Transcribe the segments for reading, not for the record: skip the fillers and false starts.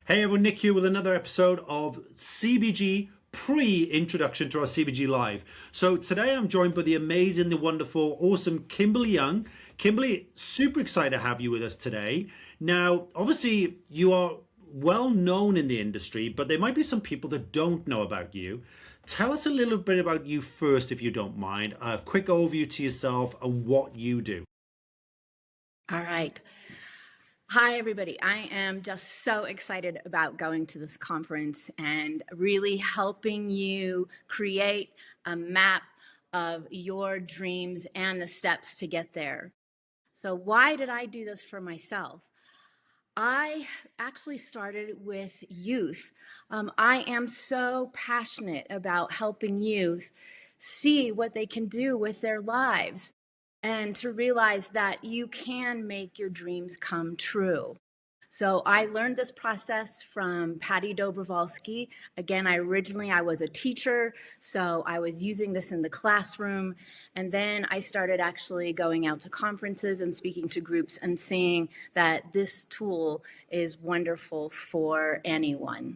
Hey everyone, Nick here with another episode of CBG pre-introduction to our CBG Live. So today I'm joined by the amazing, the wonderful, awesome Kimberly Young. Kimberly, super excited to have you with us today. Now, obviously you are well known in the industry, but there might be some people that don't know about you. Tell us a little bit about you first, if you don't mind. A quick overview to yourself and what you do. All right. Hi, everybody. I am just so excited about going to this conference and really helping you create a map of your dreams and the steps to get there. So, why did I do this for myself? I actually started with youth. I am so passionate about helping youth see what they can do with their lives and to realize that you can make your dreams come true. So I learned this process from Patty Dobrovolsky. Again, I was a teacher, so I was using this in the classroom. And then I started actually going out to conferences and speaking to groups and seeing that this tool is wonderful for anyone.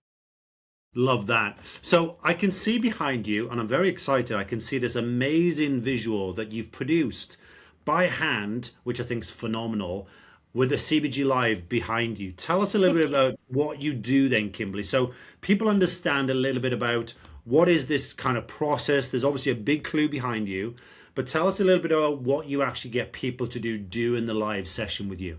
Love that. So I can see behind you, and I'm very excited. I can see this amazing visual that you've produced by hand, which I think is phenomenal, with the CBG Live behind you. Tell us a little bit about what you do then, Kimberly, so people understand a little bit about what is this kind of process. There's obviously a big clue behind you, but tell us a little bit about what you actually get people to do in the live session with you.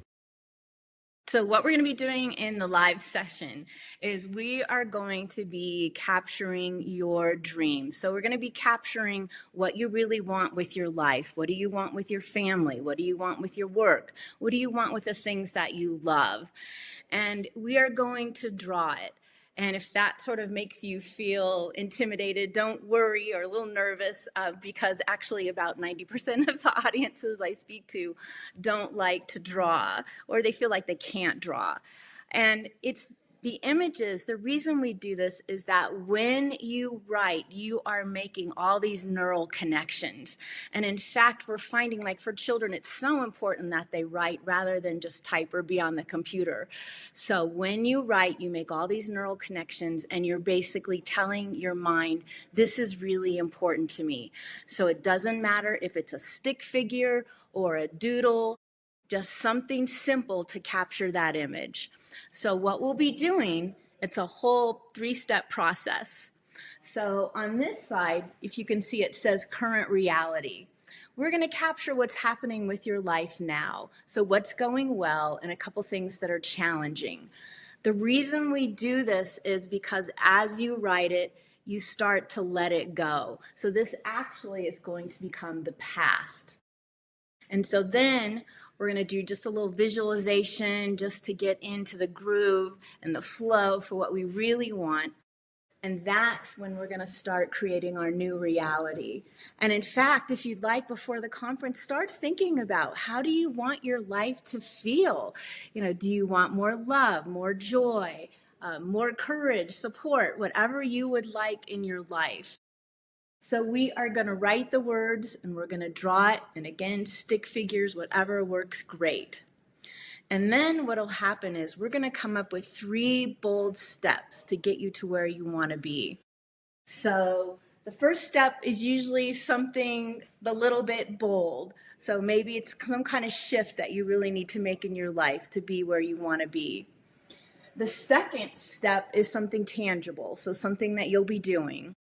So what we're going to be doing in the live session is we are going to be capturing your dreams. So we're going to be capturing what you really want with your life. What do you want with your family? What do you want with your work? What do you want with the things that you love? And we are going to draw it. And if that sort of makes you feel intimidated, don't worry or a little nervous because actually about 90% of the audiences I speak to don't like to draw or they feel like they can't draw. And it's the images, the reason we do this is that when you write, you are making all these neural connections. And in fact, we're finding like for children, it's so important that they write rather than just type or be on the computer. So when you write, you make all these neural connections and you're basically telling your mind, this is really important to me. So it doesn't matter if it's a stick figure or a doodle, just something simple to capture that image. So what we'll be doing, it's a whole 3-step process. So on this side, if you can see, it says current reality. We're going to capture what's happening with your life now. So what's going well and a couple things that are challenging. The reason we do this is because as you write it, you start to let it go. So this actually is going to become the past. And so then we're going to do just a little visualization just to get into the groove and the flow for what we really want. And that's when we're going to start creating our new reality. And in fact, if you'd like, before the conference, start thinking about how do you want your life to feel? You know, do you want more love, more joy, more courage, support, whatever you would like in your life? So we are going to write the words and we're going to draw it. And again, stick figures, whatever works great. And then what'll happen is we're going to come up with 3 bold steps to get you to where you want to be. So the first step is usually something a little bit bold. So maybe it's some kind of shift that you really need to make in your life to be where you want to be. The second step is something tangible, so something that you'll be doing.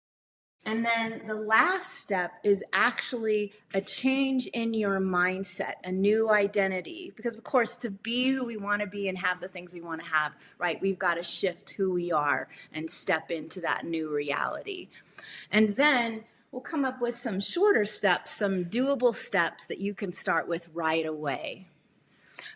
And then the last step is actually a change in your mindset, a new identity. Because, of course, to be who we want to be and have the things we want to have, right, we've got to shift who we are and step into that new reality. And then we'll come up with some shorter steps, some doable steps that you can start with right away.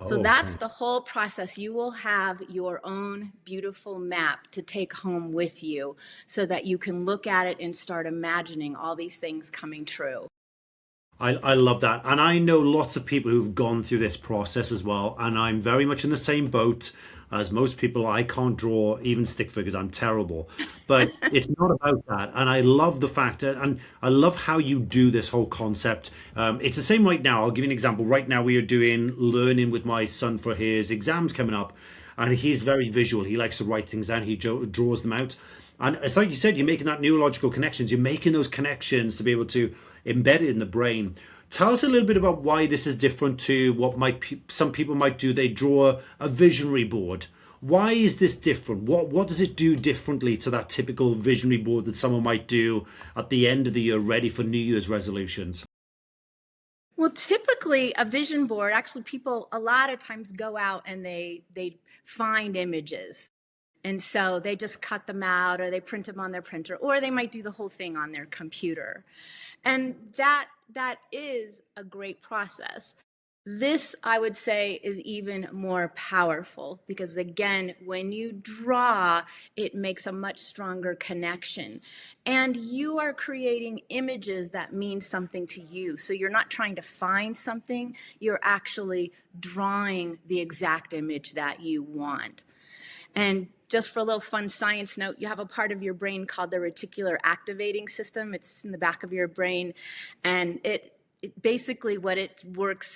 So Oh, that's the whole process. You will have your own beautiful map to take home with you so that you can look at it and start imagining all these things coming true. I love that. And I know lots of people who've gone through this process as well. And I'm very much in the same boat as most people. I can't draw even stick figures. I'm terrible. But it's not about that. And I love the fact that, and I love how you do this whole concept. It's the same right now. I'll give you an example. Right now, we are doing learning with my son for his exams coming up. and he's very visual. He likes to write things down. He draws them out, and it's like you said, you're making that neurological connections. You're making those connections to be able to embed it in the brain. Tell us a little bit about why this is different to what some people might do. They draw a visionary board. Why is this different? What does it do differently to that typical visionary board that someone might do at the end of the year, ready for New Year's resolutions? Well, typically a vision board, actually people a lot of times go out and they find images. And so they just cut them out or they print them on their printer, or they might do the whole thing on their computer. And that is a great process. This, I would say, is even more powerful because, again, when you draw, it makes a much stronger connection. And you are creating images that mean something to you. So you're not trying to find something, you're actually drawing the exact image that you want. And just for a little fun science note, you have a part of your brain called the reticular activating system. It's in the back of your brain, and it basically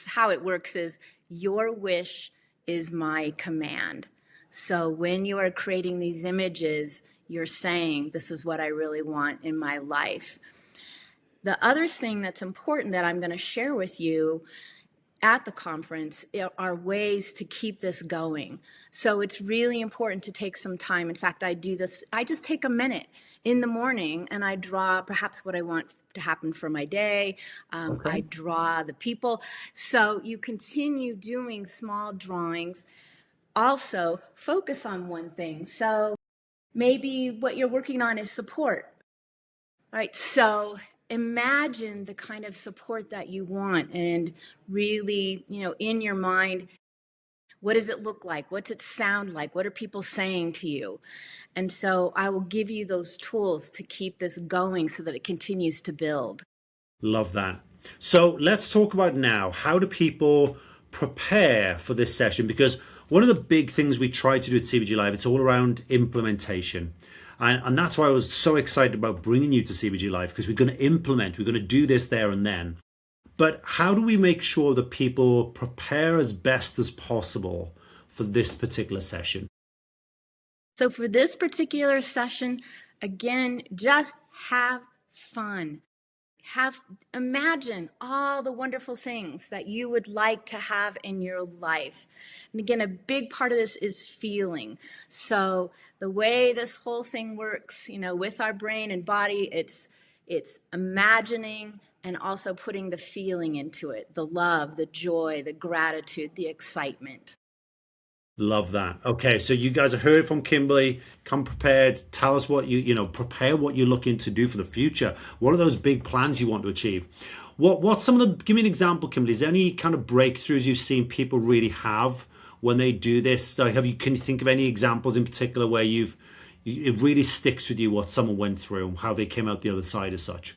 how it works is your wish is my command. So when you are creating these images, you're saying, this is what I really want in my life. The other thing that's important that I'm going to share with you at the conference are ways to keep this going. So it's really important to take some time. In fact, I do this, I just take a minute in the morning and I draw perhaps what I want to happen for my day. I draw the people. So you continue doing small drawings. Also, focus on one thing. So maybe what you're working on is support, right? So imagine the kind of support that you want and really, in your mind, what does it look like? What's it sound like? What are people saying to you? And so I will give you those tools to keep this going so that it continues to build. Love that. So let's talk about now, how do people prepare for this session? Because one of the big things we try to do at CBG Live, it's all around implementation. And that's why I was so excited about bringing you to CBG Live, because we're going to implement, we're going to do this there and then. But how do we make sure that people prepare as best as possible for this particular session? So for this particular session, again, just have fun. Imagine all the wonderful things that you would like to have in your life. And again, a big part of this is feeling. So the way this whole thing works, with our brain and body, it's imagining and also putting the feeling into it, the love, the joy, the gratitude, the excitement. Love that. Okay, so you guys have heard from Kimberly. Come prepared. Tell us what prepare what you're looking to do for the future. What are those big plans you want to achieve? What's some of the, give me an example, Kimberly. Is there any kind of breakthroughs you've seen people really have when they do this? Can you think of any examples in particular where it really sticks with you what someone went through and how they came out the other side as such?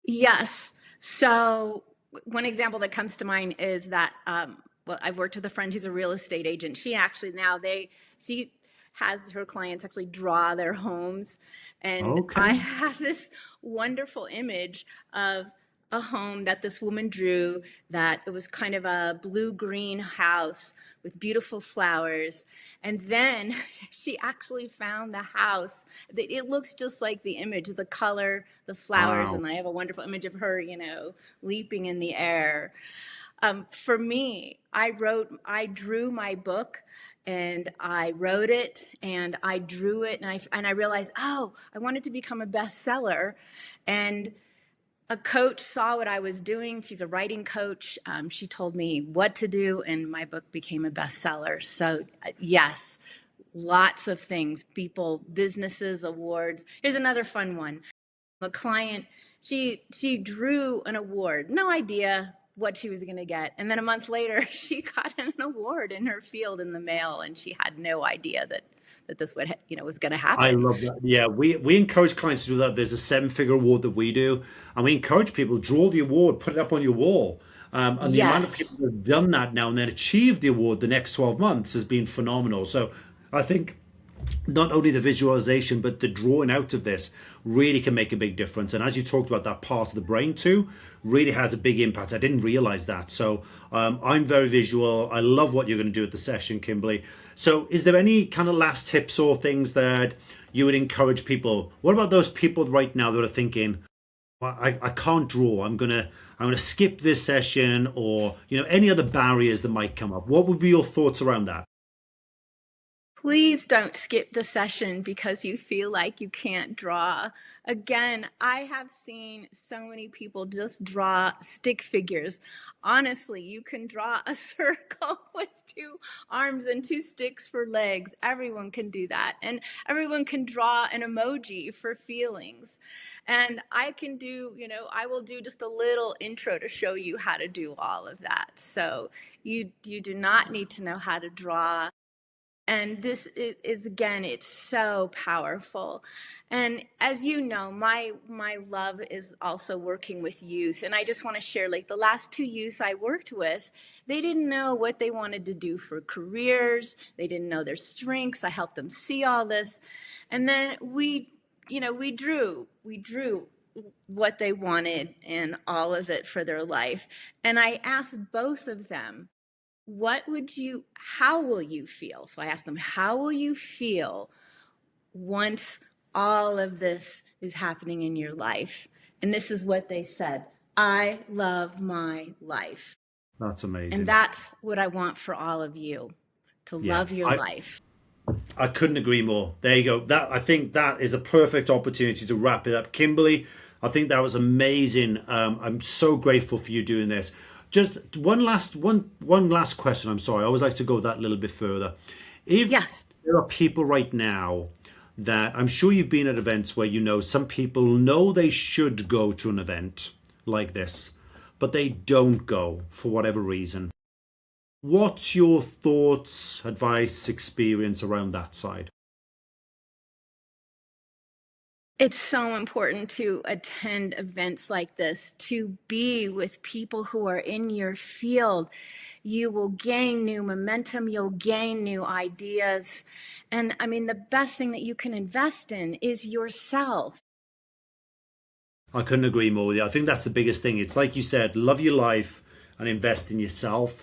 Yes. So one example that comes to mind is that, I've worked with a friend who's a real estate agent. She actually she has her clients actually draw their homes. And I have this wonderful image of a home that this woman drew, that it was kind of a blue-green house with beautiful flowers. And then she actually found the house. It looks just like the image, the color, the flowers. Wow. And I have a wonderful image of her, leaping in the air. For me, I drew my book and I wrote it and I drew it and I realized, I wanted to become a bestseller. And a coach saw what I was doing. She's a writing coach. She told me what to do, and my book became a bestseller. So yes, lots of things, people, businesses, awards. Here's another fun one. A client, she drew an award, no idea what she was going to get. And then a month later, she got an award in her field in the mail, and she had no idea that this was going to happen. I love that. Yeah, we encourage clients to do that. There's a 7-figure award that we do, and we encourage people, draw the award, put it up on your wall. And the amount of people that have done that now and then achieved the award the next 12 months has been phenomenal. So I think not only the visualization, but the drawing out of this really can make a big difference. And as you talked about, that part of the brain too really has a big impact. I didn't realize that. So I'm very visual. I love what you're going to do at the session, Kimberly. So is there any kind of last tips or things that you would encourage people? What about those people right now that are thinking, well, I can't draw. I'm gonna skip this session, or any other barriers that might come up. What would be your thoughts around that? Please don't skip the session because you feel like you can't draw. Again, I have seen so many people just draw stick figures. Honestly, you can draw a circle with two arms and two sticks for legs. Everyone can do that. And everyone can draw an emoji for feelings. And I can do, I will do just a little intro to show you how to do all of that. So you do not need to know how to draw. And this is again, it's so powerful. And as you know, my love is also working with youth. And I just want to share, like, the last two youth I worked with, they didn't know what they wanted to do for careers. They didn't know their strengths. I helped them see all this. And then we drew what they wanted and all of it for their life. And I asked both of them, how will you feel? So I asked them, how will you feel once all of this is happening in your life? And this is what they said: I love my life. That's amazing. And that's what I want for all of you, to love your life. I couldn't agree more. There you go. I think that is a perfect opportunity to wrap it up. Kimberly, I think that was amazing. I'm so grateful for you doing this. Just one last question. I'm sorry. I always like to go that little bit further. If there are people right now that, I'm sure you've been at events where some people know they should go to an event like this, but they don't go for whatever reason. What's your thoughts, advice, experience around that side? It's so important to attend events like this, to be with people who are in your field. You will gain new momentum, you'll gain new ideas. And I mean, the best thing that you can invest in is yourself. I couldn't agree more with you. I think that's the biggest thing. It's like you said, love your life and invest in yourself.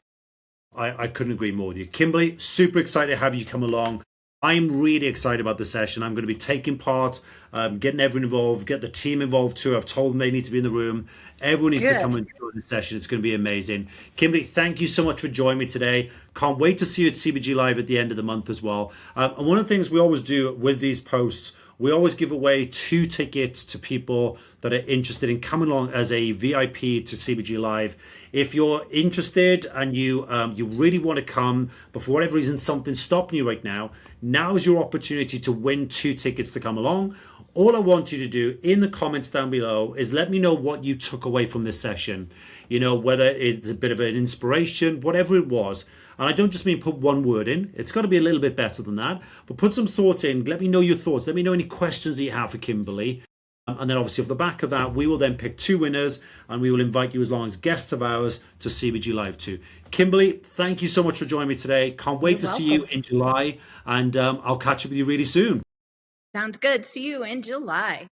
I couldn't agree more with you. Kimberly, super excited to have you come along. I'm really excited about the session. I'm going to be taking part, getting everyone involved, get the team involved too. I've told them they need to be in the room. Everyone needs to come and join the session. It's going to be amazing. Kimberly, thank you so much for joining me today. Can't wait to see you at CBG Live at the end of the month as well. And one of the things we always do with these posts, we always give away 2 tickets to people that are interested in coming along as a VIP to CBG Live. If you're interested and you really want to come, but for whatever reason something's stopping you right now, now's your opportunity to win 2 tickets to come along. All I want you to do in the comments down below is let me know what you took away from this session. Whether it's a bit of an inspiration, whatever it was. And I don't just mean put one word in. It's got to be a little bit better than that. But put some thoughts in. Let me know your thoughts. Let me know any questions that you have for Kimberly. And then obviously off the back of that, we will then pick 2 winners and we will invite you as long as guests of ours to CBG Live too. Kimberly, thank you so much for joining me today. Can't wait to see you in July, and I'll catch up with you really soon. Sounds good. See you in July.